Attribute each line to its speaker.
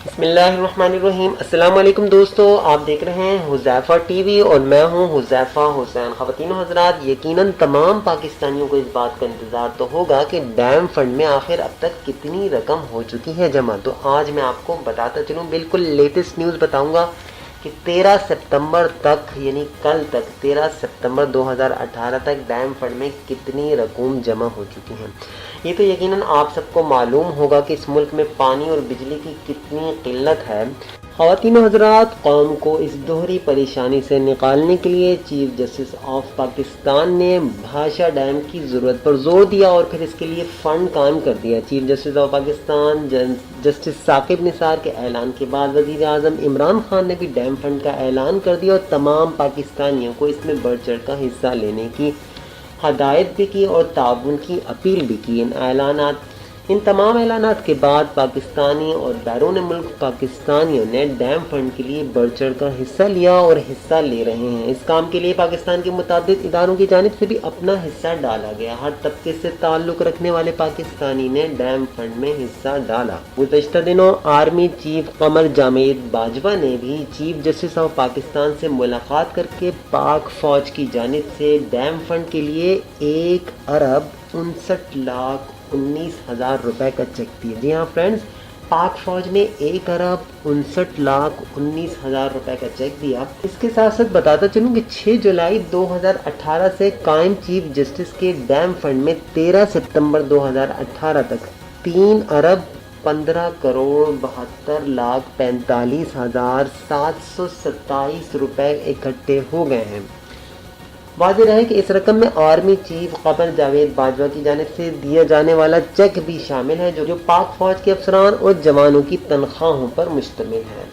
Speaker 1: بسم اللہ الرحمن الرحیم۔ السلام علیکم دوستو، آپ دیکھ رہے ہیں حذیفہ ٹی وی اور میں ہوں حذیفہ حسین۔ خواتین و حضرات، یقیناً تمام پاکستانیوں کو اس بات کا انتظار تو ہوگا کہ ڈیم فنڈ میں آخر اب تک کتنی رقم ہو چکی ہے جمع۔ تو آج میں آپ کو بتاتا چلوں، بالکل لیٹسٹ نیوز بتاؤں گا کہ 13 سپتمبر تک، یعنی کل تک 13 سپتمبر 2018 تک ڈیم فنڈ میں کتنی رقوم جمع ہو چکی ہیں۔ یہ تو یقیناً آپ سب کو معلوم ہوگا کہ اس ملک میں پانی اور بجلی کی کتنی قلت ہے۔ خواتین و حضرات، قوم کو اس دوہری پریشانی سے نکالنے کے لیے چیف جسٹس آف پاکستان نے بھاشا ڈیم کی ضرورت پر زور دیا اور پھر اس کے لیے فنڈ قائم کر دیا۔ Chief justice of Pakistan justice Saqib Nisar کے اعلان کے بعد وزیر اعظم عمران خان نے بھی ڈیم فنڈ کا اعلان کر دیا اور تمام پاکستانیوں کو اس میں بڑھ چڑھ کر حصہ لینے کی ہدایت بھی کی اور تعاون کی اپیل بھی کی۔ ان تمام اعلانات کے بعد پاکستانی اور بیرون ملک پاکستانیوں نے ڈیم فنڈ کے لیے بڑھ چڑھ کر حصہ لیا اور حصہ لے رہے ہیں۔ اس کام کے لیے پاکستان کے متعدد اداروں کی جانب سے بھی اپنا حصہ ڈالا گیا۔ ہر طبقے سے تعلق رکھنے والے پاکستانی نے ڈیم فنڈ میں حصہ ڈالا۔ گزشتہ دنوں آرمی چیف قمر جاوید باجوہ نے بھی چیف جسٹس آف پاکستان سے ملاقات کر کے پاک فوج کی جانب سے ڈیم فنڈ کے لیے 1,59,19,000 روپے کا چیک دیا۔ جی ہاں فرینڈز، پاک فوج نے 1,59,19,000 روپے کا چیک دیا۔ اس کے ساتھ ساتھ بتاتا چلوں کہ 6 جولائی 2018 سے قائم چیف جسٹس کے ڈیم فنڈ میں 13 سپتمبر 2018 تک 3,15,42,45,727 روپے اکٹھے ہو گئے ہیں۔ واضح رہے کہ اس رقم میں آرمی چیف قمر جاوید باجوہ کی جانب سے دیا جانے والا چیک بھی شامل ہے، جو پاک فوج کے افسران اور جوانوں کی تنخواہوں پر مشتمل ہے۔